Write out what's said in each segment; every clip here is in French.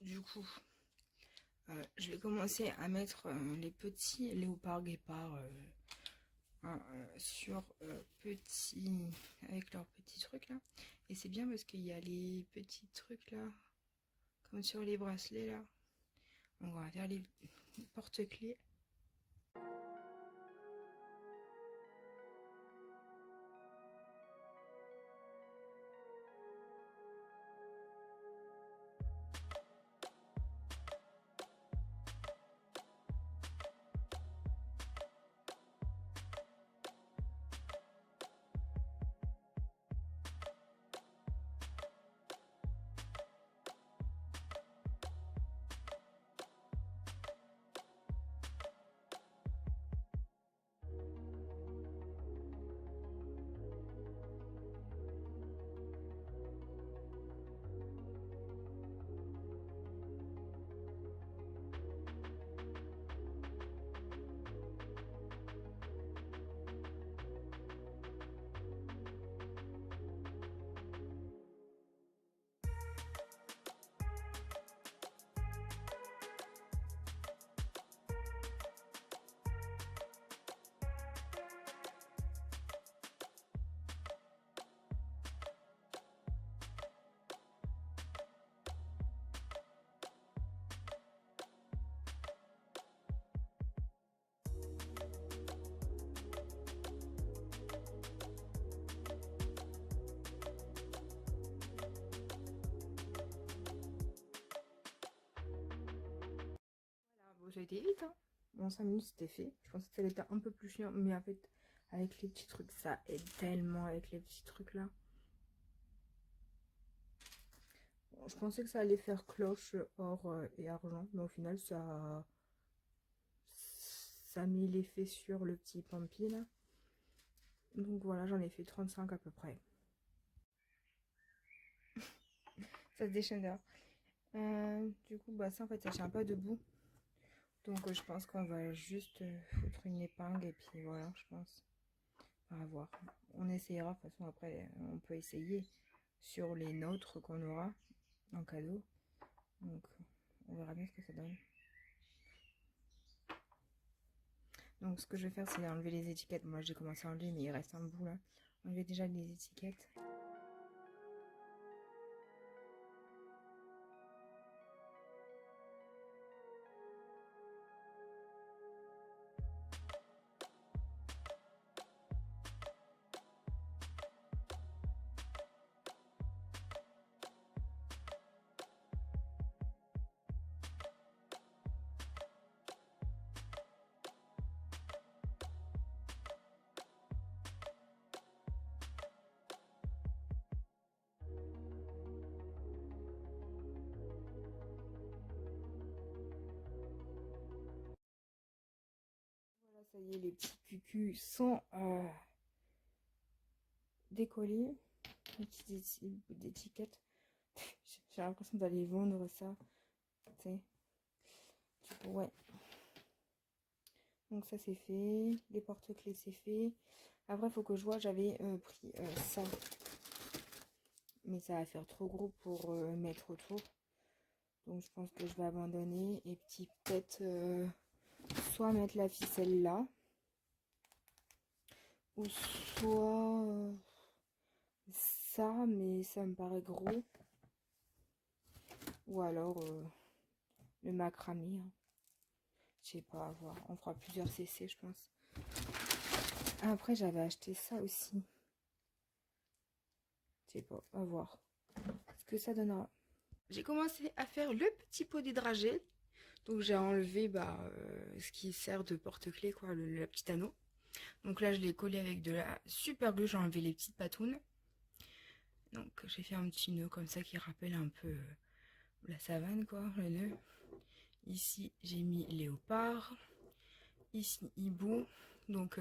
du coup, je vais commencer à mettre les petits léopards guépards sur petits, avec leurs petits trucs là. Et c'est bien parce qu'il y a les petits trucs là, comme sur les bracelets là. On va faire les porte-clés. Voilà, bon, ça a été vite, hein. Bon, 5 minutes c'était fait. Je pensais que ça allait être un peu plus chiant, mais en fait, avec les petits trucs, ça aide tellement avec les petits trucs là. Bon, je pensais que ça allait faire cloche, or et argent, mais au final, ça met l'effet sur le petit pampi là. Donc voilà, j'en ai fait 35 à peu près. Ça se déchaîne dehors. Du coup, bah ça en fait, ça tient pas debout. Donc je pense qu'on va juste foutre une épingle et puis voilà, je pense. On va voir. On essayera, de toute façon après, on peut essayer sur les nôtres qu'on aura en cadeau. Donc on verra bien ce que ça donne. Donc ce que je vais faire, c'est enlever les étiquettes. Moi j'ai commencé à enlever, mais il reste un bout là. Enlever déjà les étiquettes. Voilà, ça y est, les petits cucus sont décollés. Les petites étiquettes. J'ai l'impression d'aller vendre ça. Tu sais. Du coup, ouais. Donc ça c'est fait. Les porte-clés c'est fait. Après, il faut que je vois, j'avais pris ça. Mais ça va faire trop gros pour mettre autour. Donc je pense que je vais abandonner. Et petit peut-être soit mettre la ficelle là. Ou soit ça, mais ça me paraît gros. Ou alors le macramé. Hein. Je sais pas, à voir. On fera plusieurs CC, je pense. Après, j'avais acheté ça aussi. Je sais pas, à voir. Ce que ça donnera. J'ai commencé à faire le petit pot d'hydragel. Donc j'ai enlevé ce qui sert de porte-clés, quoi, le petit anneau. Donc là, je l'ai collé avec de la super glue. J'ai enlevé les petites patounes. Donc j'ai fait un petit nœud comme ça qui rappelle un peu la savane, quoi, le nœud. Ici, j'ai mis léopard. Ici, hibou. Donc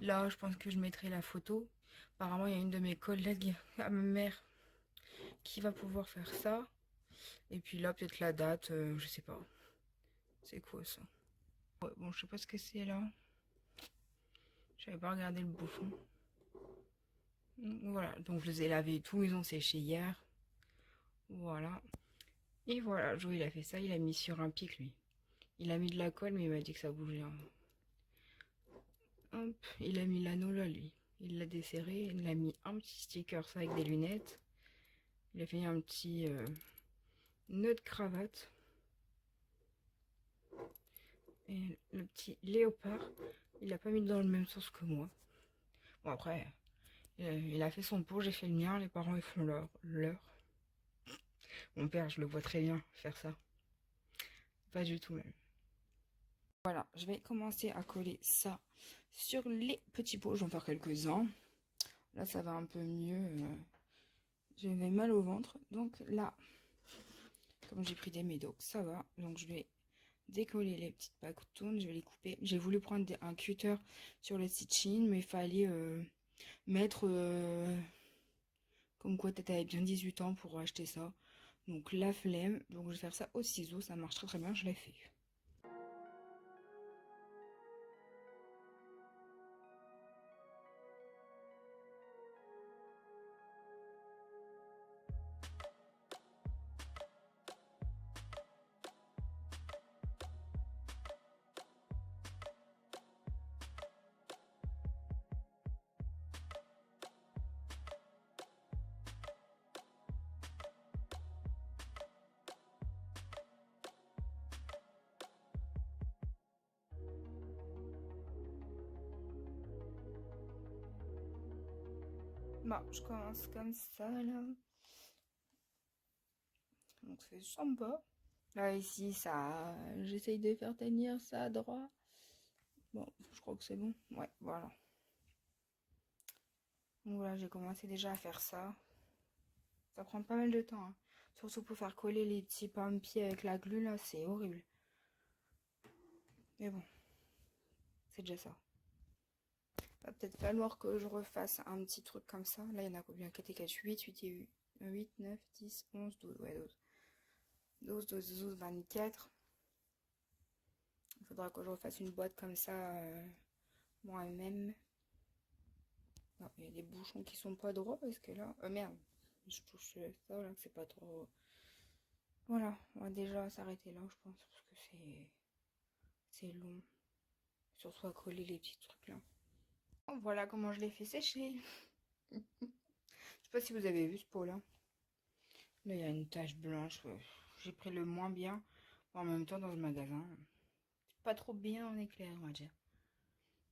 là, je pense que je mettrai la photo. Apparemment, il y a une de mes collègues, à ma mère, qui va pouvoir faire ça. Et puis là, peut-être la date, je sais pas. C'est quoi ça? Ouais, bon, je sais pas ce que c'est là. J'avais pas regardé le bouchon. Voilà, donc je les ai lavés et tout, ils ont séché hier. Voilà. Et voilà, Joe il a fait ça, il a mis sur un pic lui. Il a mis de la colle mais il m'a dit que ça bougeait, hein. Hop, il a mis l'anneau là lui. Il l'a desserré, il a mis un petit sticker ça avec des lunettes. Il a fait un petit nœud de cravate. Et le petit léopard, il l'a pas mis dans le même sens que moi. Bon après, il a fait son pot, j'ai fait le mien, les parents ils font leur. Mon père, je le vois très bien faire ça. Pas du tout même. Voilà, je vais commencer à coller ça sur les petits pots. Je vais en faire quelques-uns. Là, ça va un peu mieux. J'avais mal au ventre. Donc là, comme j'ai pris des médocs, ça va. Donc je vais décoller les petites patounes. Je vais les couper. J'ai voulu prendre un cutter sur le stitching, mais il fallait mettre... comme quoi, t'avais bien 18 ans pour acheter ça. Donc la flemme. Donc je vais faire ça au ciseau. Ça marche très très bien. Je l'ai fait. Bon, je commence comme ça là. Donc c'est sympa. Là ici, ça, j'essaye de faire tenir ça droit. Bon, je crois que c'est bon. Ouais, voilà. Donc voilà, j'ai commencé déjà à faire ça. Ça prend pas mal de temps, hein. Surtout pour faire coller les petits pommes-pieds avec la glu là, c'est horrible. Mais bon, c'est déjà ça. Va peut-être falloir que je refasse un petit truc comme ça. Là, il y en a combien? 4 et 4, 8, 8 et 8, 9, 10, 11, 12. Ouais, 12. 12, 12, 12, 24. Il faudra que je refasse une boîte comme ça moi-même. Non, il y a des bouchons qui sont pas droits parce que là... merde, je touche ça là, c'est pas trop... Voilà, on va déjà s'arrêter là, je pense, parce que c'est long. Surtout à coller les petits trucs là. Oh, voilà comment je l'ai fait sécher. Je sais pas si vous avez vu ce pot là. Là, il y a une tache blanche. J'ai pris le moins bien. En même temps, dans le magasin, c'est pas trop bien en éclair, on va dire.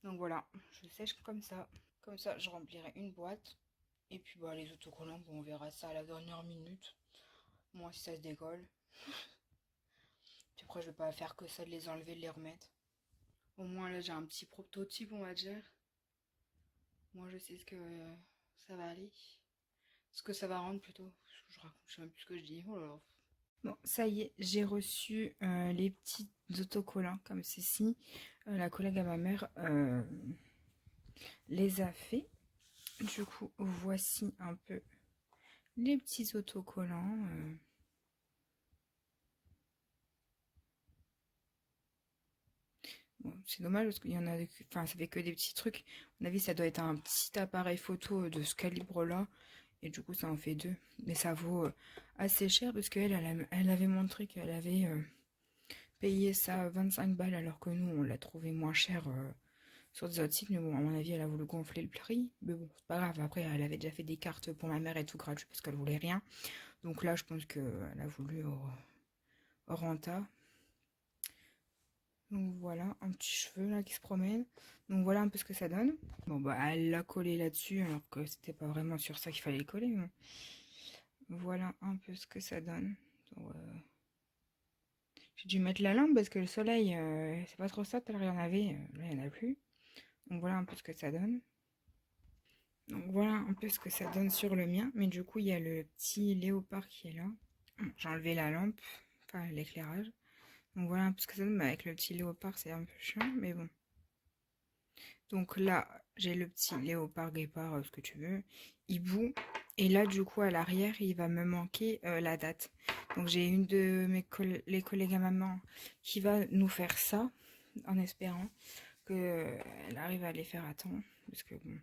Donc voilà, je sèche comme ça. Comme ça, je remplirai une boîte. Et puis bah, les autocollants, bon, on verra ça à la dernière minute. Moi, si ça se décolle. Puis après, je vais pas faire que ça de les enlever, de les remettre. Au moins, là, j'ai un petit prototype, on va dire. Moi, je sais ce que ça va aller. Ce que ça va rendre plutôt. Je raconte, je sais même plus ce que je dis. Oh là là. Bon, ça y est, j'ai reçu les petits autocollants comme ceci. La collègue à ma mère les a fait. Du coup, voici un peu les petits autocollants. Bon, c'est dommage parce qu'il y en a, enfin, ça fait que des petits trucs. À mon avis, ça doit être un petit appareil photo de ce calibre-là. Et du coup, ça en fait deux. Mais ça vaut assez cher parce qu'elle, elle avait montré qu'elle avait payé ça 25 balles alors que nous, on l'a trouvé moins cher sur des autres sites. Mais bon, à mon avis, elle a voulu gonfler le prix. Mais bon, c'est pas grave. Après, elle avait déjà fait des cartes pour ma mère et tout gratuit parce qu'elle voulait rien. Donc là, je pense qu'elle a voulu au renta. Donc voilà, un petit cheveu là qui se promène. Donc voilà un peu ce que ça donne. Bon bah elle l'a collé là-dessus alors que c'était pas vraiment sur ça qu'il fallait le coller. Mais voilà un peu ce que ça donne. Donc, j'ai dû mettre la lampe parce que le soleil, c'est pas trop ça. Tout à l'heure il y en avait, là il n'y en a plus. Donc voilà un peu ce que ça donne. Donc voilà un peu ce que ça donne sur le mien. Mais du coup il y a le petit léopard qui est là. J'ai enlevé la lampe, enfin l'éclairage. Donc voilà un peu ce que ça donne. Mais avec le petit léopard c'est un peu chiant, mais bon. Donc là, j'ai le petit léopard, guépard, ce que tu veux, hibou. Et là, du coup, à l'arrière, il va me manquer la date. Donc j'ai une de les collègues à maman qui va nous faire ça, en espérant qu'elle arrive à les faire à temps. Parce que bon,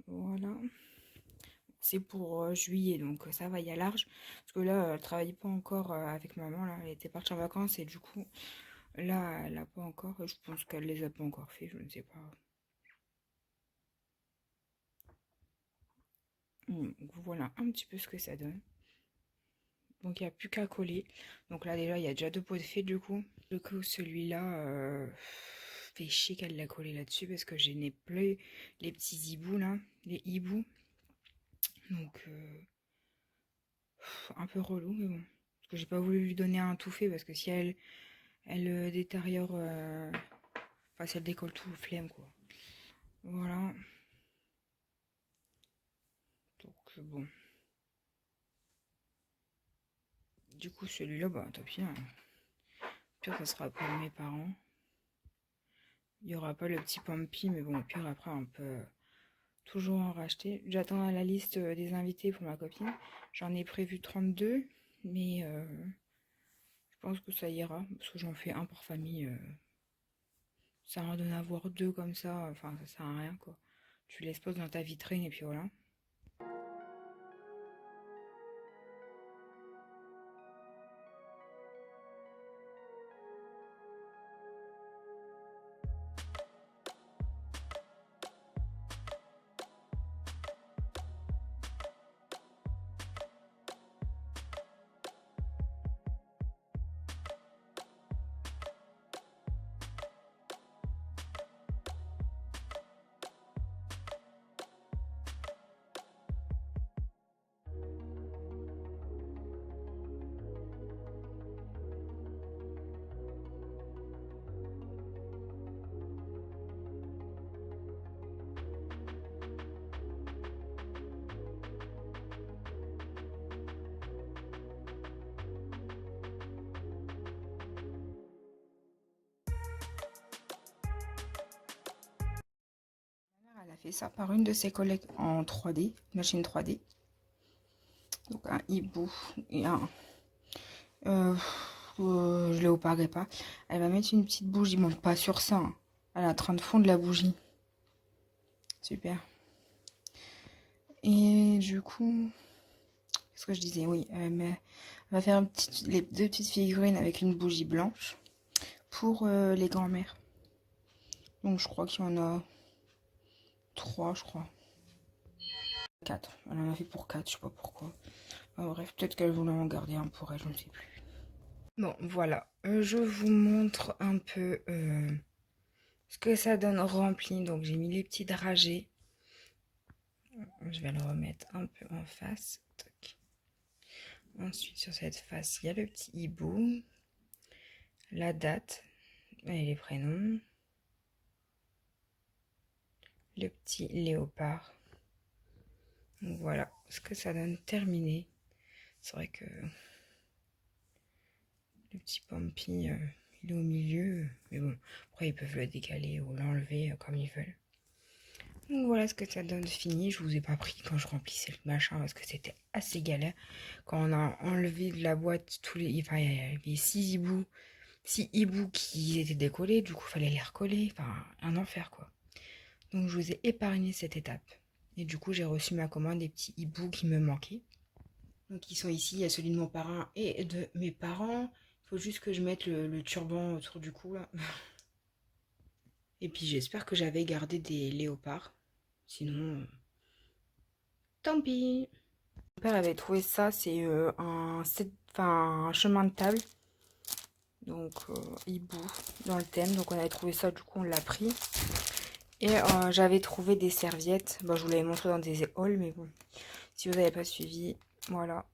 voilà. c'est pour juillet, donc ça va, il y a large. Parce que là, elle travaillait pas encore avec maman, là, elle était partie en vacances et du coup, là, elle a pas encore, je pense qu'elle les a pas encore fait, je ne sais pas. Donc voilà un petit peu ce que ça donne. Donc il n'y a plus qu'à coller. Donc là déjà, il y a déjà 2 pots de fil du coup. Du coup, celui-là, fait chier qu'elle l'a collé là-dessus parce que je n'ai plus les petits hiboux là, les hiboux. Donc un peu relou, mais bon. Parce que j'ai pas voulu lui donner un tout fait parce que si elle détériore, enfin si elle décolle tout, flemme quoi. Voilà. Donc bon. Du coup celui-là, bah tant pis. Hein. Pire, ça sera pour mes parents. Il n'y aura pas le petit Pampi, mais bon, au pire, après, on peut toujours en racheter. J'attends la liste des invités pour ma copine. J'en ai prévu 32, mais je pense que ça ira, parce que j'en fais un par famille. Ça sert à rien d'en avoir 2 comme ça, enfin, ça sert à rien, quoi. Tu les poses dans ta vitrine et puis voilà. Elle a fait ça par une de ses collègues en 3D, machine 3D. Donc un hibou et un... je léoparerai pas. Elle va mettre une petite bougie, bon pas sur ça. Hein. Elle est en train de fondre la bougie. Super. Et du coup, qu'est-ce que je disais? Oui, mais on va faire les 2 petites figurines avec une bougie blanche pour les grands-mères. Donc je crois qu'il y en a 3, je crois. 4. Elle en a fait pour 4, je sais pas pourquoi. Enfin, bref, peut-être qu'elle voulait en garder un pour elle, je ne sais plus. Bon, voilà. Je vous montre un peu ce que ça donne rempli. Donc j'ai mis les petits dragées. Je vais le remettre un peu en face. Tac. Ensuite, sur cette face, il y a le petit hibou, la date et les prénoms, le petit léopard. Donc voilà ce que ça donne terminé. C'est vrai que le petit Pampi, il est au milieu, mais bon, après ils peuvent le décaler ou l'enlever comme ils veulent. Donc voilà ce que ça donne fini. Je vous ai pas pris quand je remplissais le machin parce que c'était assez galère. Quand on a enlevé de la boîte tous les, enfin, il y avait 6 hiboux qui étaient décollés, du coup il fallait les recoller, enfin un enfer quoi. Donc je vous ai épargné cette étape. Et du coup j'ai reçu ma commande des petits hiboux qui me manquaient. Donc ils sont ici, il y a celui de mon parrain et de mes parents. Il faut juste que je mette le turban autour du cou là. Et puis j'espère que j'avais gardé des léopards. Sinon, tant pis. Mon père avait trouvé ça, c'est un chemin de table. Donc hibou dans le thème. Donc on avait trouvé ça, du coup on l'a pris. Et j'avais trouvé des serviettes. Bon, je vous l'avais montré dans des hauls, mais bon. Si vous n'avez pas suivi, voilà.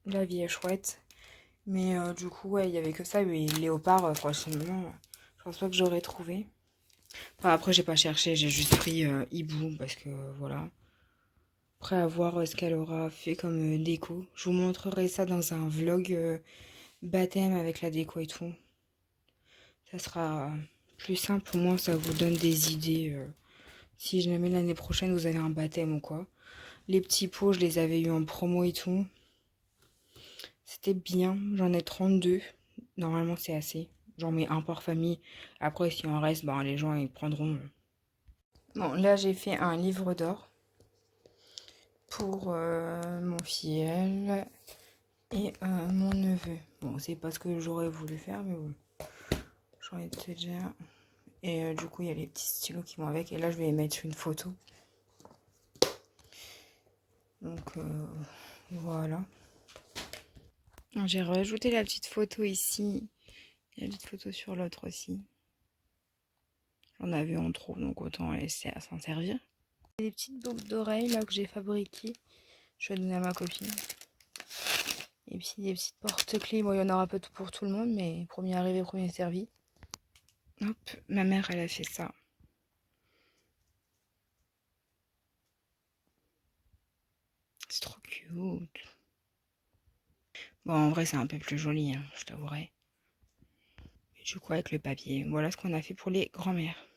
La vie est chouette. Mais du coup, ouais, il n'y avait que ça. Et léopard, franchement, je pense pas que j'aurais trouvé. Enfin, après, j'ai pas cherché, j'ai juste pris hibou parce que voilà. Après, à voir ce qu'elle aura fait comme déco. Je vous montrerai ça dans un vlog baptême avec la déco et tout. Ça sera plus simple, au moins ça vous donne des idées. Si jamais l'année prochaine vous avez un baptême ou quoi. Les petits pots, je les avais eu en promo et tout. C'était bien, j'en ai 32. Normalement c'est assez. J'en mets un par famille. Après si en reste, ben, les gens ils prendront. Bon, là j'ai fait un livre d'or. pour mon filleul et mon neveu. Bon, c'est pas ce que j'aurais voulu faire, mais bon, j'en étais déjà. Et du coup, il y a les petits stylos qui vont avec. Et là, je vais les mettre sur une photo. Donc, voilà. J'ai rajouté la petite photo ici. Il y a une petite photo sur l'autre aussi. J'en avais en trop, donc autant laisser à s'en servir. Des petites boucles d'oreilles là que j'ai fabriquées. Je vais donner à ma copine. Et puis des petites porte-clés. Bon, il y en aura pas pour tout le monde, mais premier arrivé, premier servi. Hop, ma mère, elle a fait ça. C'est trop cute. Bon, en vrai, c'est un peu plus joli, hein, je t'avouerai. Du coup, avec le papier, voilà ce qu'on a fait pour les grands-mères.